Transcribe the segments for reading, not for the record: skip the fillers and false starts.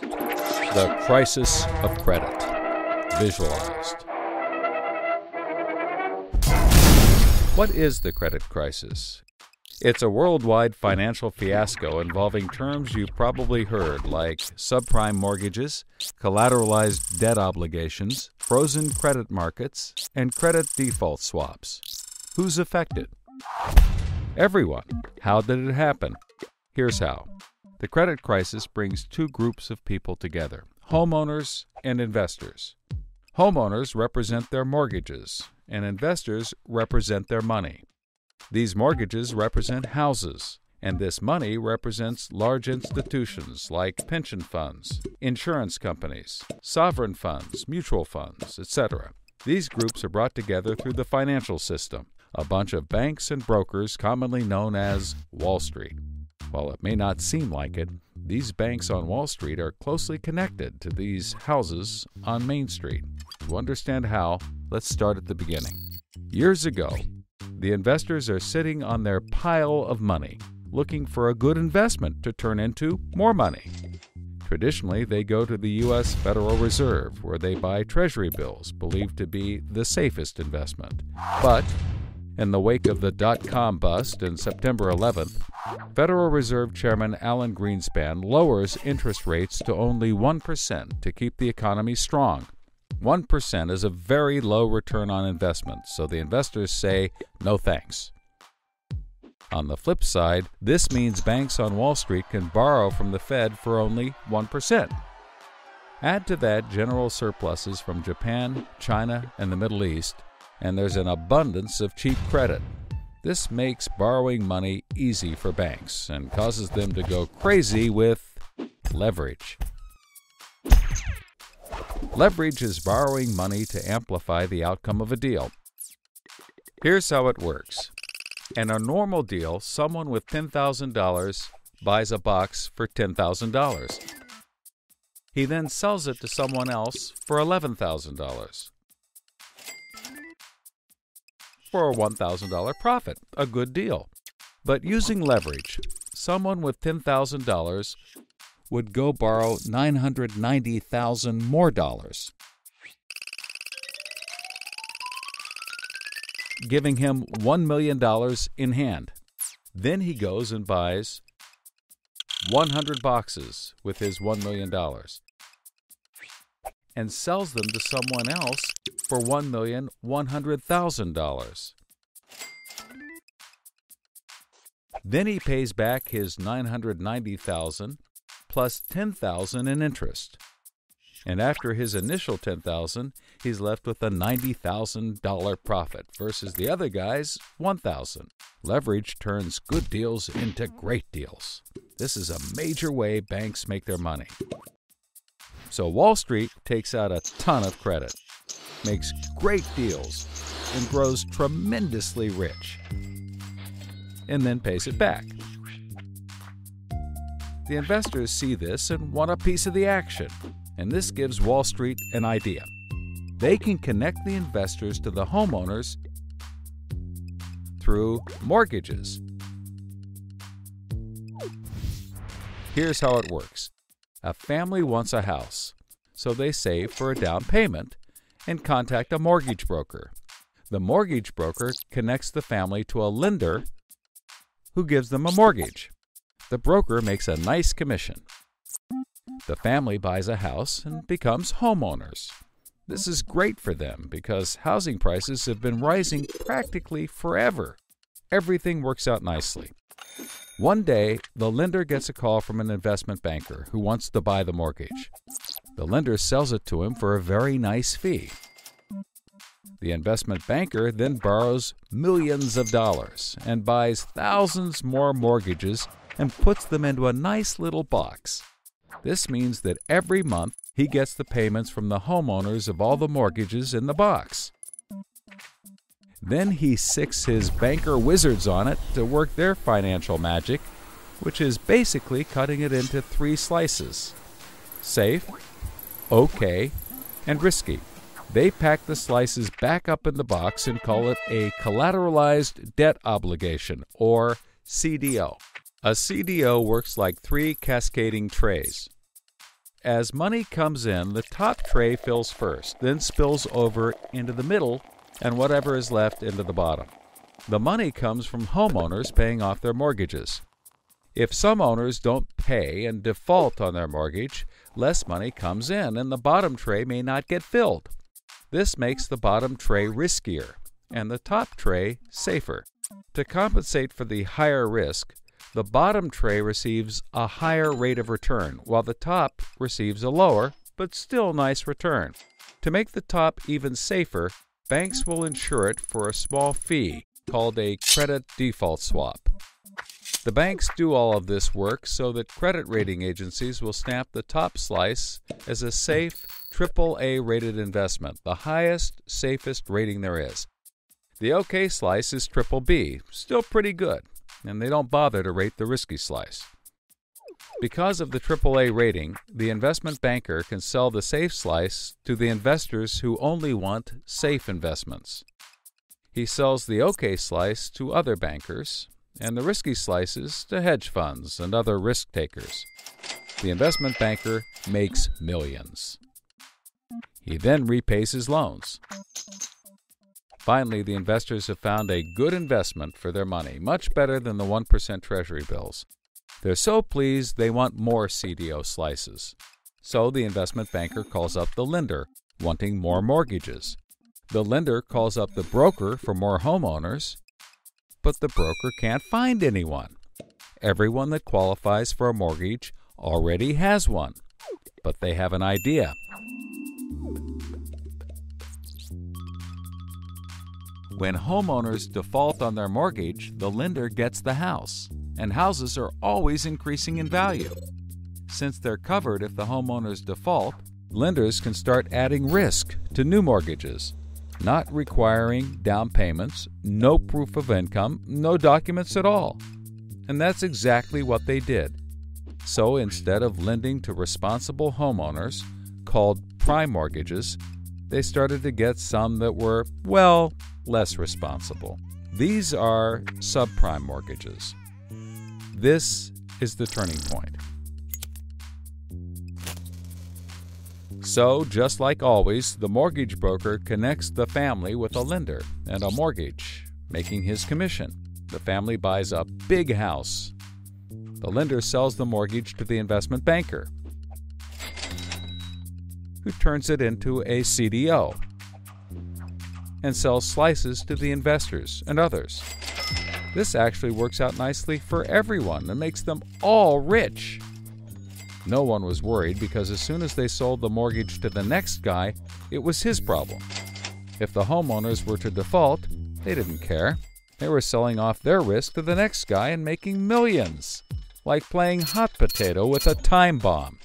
The crisis of credit, visualized. What is the credit crisis? It's a worldwide financial fiasco involving terms you've probably heard like subprime mortgages, collateralized debt obligations, frozen credit markets, and credit default swaps. Who's affected? Everyone. How did it happen? Here's how. The credit crisis brings two groups of people together, homeowners and investors. Homeowners represent their mortgages, and investors represent their money. These mortgages represent houses, and this money represents large institutions like pension funds, insurance companies, sovereign funds, mutual funds, etc. These groups are brought together through the financial system, a bunch of banks and brokers commonly known as Wall Street. While it may not seem like it, these banks on Wall Street are closely connected to these houses on Main Street. To understand how, let's start at the beginning. Years ago, the investors are sitting on their pile of money, looking for a good investment to turn into more money. Traditionally, they go to the U.S. Federal Reserve, where they buy Treasury bills, believed to be the safest investment. But in the wake of the dot-com bust in September 11th, Federal Reserve Chairman Alan Greenspan lowers interest rates to only 1% to keep the economy strong. 1% is a very low return on investment, so the investors say, no thanks. On the flip side, this means banks on Wall Street can borrow from the Fed for only 1%. Add to that general surpluses from Japan, China, and the Middle East, and there's an abundance of cheap credit. This makes borrowing money easy for banks and causes them to go crazy with leverage. Leverage is borrowing money to amplify the outcome of a deal. Here's how it works. In a normal deal, someone with $10,000 buys a box for $10,000. He then sells it to someone else for $11,000. For a $1,000 profit, a good deal. But using leverage, someone with $10,000 would go borrow $990,000 more dollars, giving him $1 million in hand. Then he goes and buys 100 boxes with his $1 million and sells them to someone else for $1,100,000. Then he pays back his $990,000 plus $10,000 in interest. And after his initial $10,000, he's left with a $90,000 profit versus the other guy's $1,000. Leverage turns good deals into great deals. This is a major way banks make their money. So Wall Street takes out a ton of credit, makes great deals, and grows tremendously rich, and then pays it back. The investors see this and want a piece of the action, and this gives Wall Street an idea. They can connect the investors to the homeowners through mortgages. Here's how it works. A family wants a house, so they save for a down payment and contact a mortgage broker. The mortgage broker connects the family to a lender who gives them a mortgage. The broker makes a nice commission. The family buys a house and becomes homeowners. This is great for them because housing prices have been rising practically forever. Everything works out nicely. One day, the lender gets a call from an investment banker who wants to buy the mortgage. The lender sells it to him for a very nice fee. The investment banker then borrows millions of dollars and buys thousands more mortgages and puts them into a nice little box. This means that every month he gets the payments from the homeowners of all the mortgages in the box. Then he sicks his banker wizards on it to work their financial magic, which is basically cutting it into 3 slices: safe, okay, and risky. They pack the slices back up in the box and call it a collateralized debt obligation, or CDO. A CDO works like 3 cascading trays. as money comes in, the top tray fills first, then spills over into the middle, and whatever is left into the bottom. The money comes from homeowners paying off their mortgages. If some owners don't pay and default on their mortgage, less money comes in and the bottom tray may not get filled. This makes the bottom tray riskier and the top tray safer. To compensate for the higher risk, the bottom tray receives a higher rate of return, while the top receives a lower, but still nice return. To make the top even safer, banks will insure it for a small fee called a credit default swap. The banks do all of this work so that credit rating agencies will stamp the top slice as a safe, AAA rated investment, the highest, safest rating there is. The OK slice is BBB, still pretty good, and they don't bother to rate the risky slice. Because of the AAA rating, the investment banker can sell the safe slice to the investors who only want safe investments. He sells the OK slice to other bankers, and the risky slices to hedge funds and other risk takers. The investment banker makes millions. He then repays his loans. Finally, the investors have found a good investment for their money, much better than the 1% Treasury bills. They're so pleased they want more CDO slices. So the investment banker calls up the lender, wanting more mortgages. The lender calls up the broker for more homeowners, but the broker can't find anyone. Everyone that qualifies for a mortgage already has one, but they have an idea. When homeowners default on their mortgage, the lender gets the house, and houses are always increasing in value. Since they're covered if the homeowners default, lenders can start adding risk to new mortgages, not requiring down payments, no proof of income, no documents at all. And that's exactly what they did. So instead of lending to responsible homeowners, called prime mortgages, they started to get some that were, well, less responsible. These are subprime mortgages. This is the turning point. So, just like always, the mortgage broker connects the family with a lender and a mortgage, making his commission. The family buys a big house. The lender sells the mortgage to the investment banker, who turns it into a CDO and sells slices to the investors and others. This actually works out nicely for everyone and makes them all rich. No one was worried because as soon as they sold the mortgage to the next guy, it was his problem. If the homeowners were to default, they didn't care. They were selling off their risk to the next guy and making millions, like playing hot potato with a time bomb.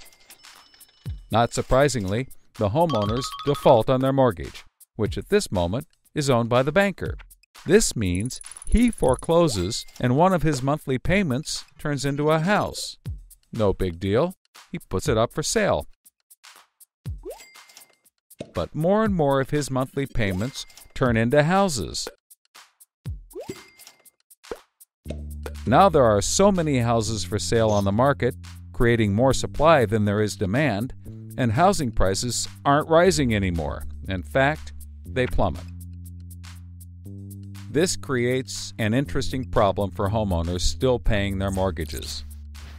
Not surprisingly, the homeowners default on their mortgage, which at this moment is owned by the banker. This means he forecloses and one of his monthly payments turns into a house. No big deal. He puts it up for sale. But more and more of his monthly payments turn into houses. Now there are so many houses for sale on the market, creating more supply than there is demand, and housing prices aren't rising anymore. In fact, they plummet. This creates an interesting problem for homeowners still paying their mortgages.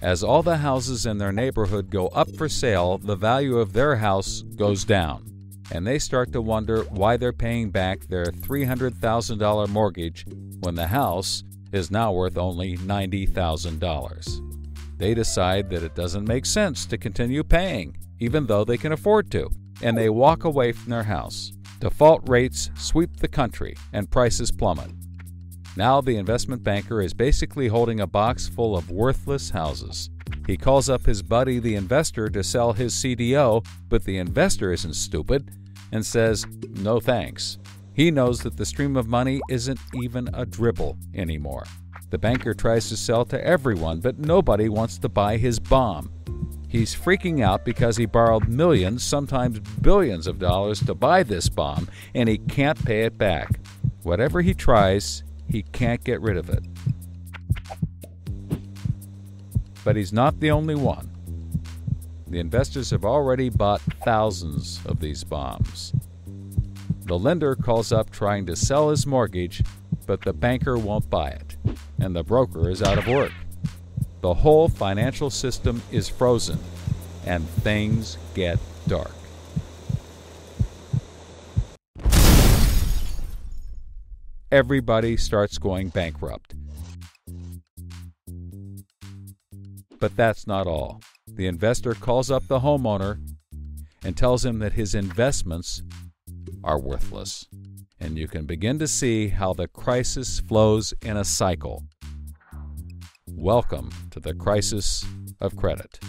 As all the houses in their neighborhood go up for sale, the value of their house goes down, and they start to wonder why they're paying back their $300,000 mortgage when the house is now worth only $90,000. They decide that it doesn't make sense to continue paying, even though they can afford to, and they walk away from their house. Default rates sweep the country, and prices plummet. Now the investment banker is basically holding a box full of worthless houses. He calls up his buddy the investor to sell his CDO, but the investor isn't stupid and says, no thanks. He knows that the stream of money isn't even a dribble anymore. The banker tries to sell to everyone, but nobody wants to buy his bomb. He's freaking out because he borrowed millions, sometimes billions of dollars to buy this bomb, and he can't pay it back. Whatever he tries, he can't get rid of it. But he's not the only one. The investors have already bought thousands of these bombs. The lender calls up trying to sell his mortgage, but the banker won't buy it, and the broker is out of work. The whole financial system is frozen, and things get dark. Everybody starts going bankrupt. But that's not all. The investor calls up the homeowner and tells him that his investments are worthless. And you can begin to see how the crisis flows in a cycle. Welcome to the crisis of credit.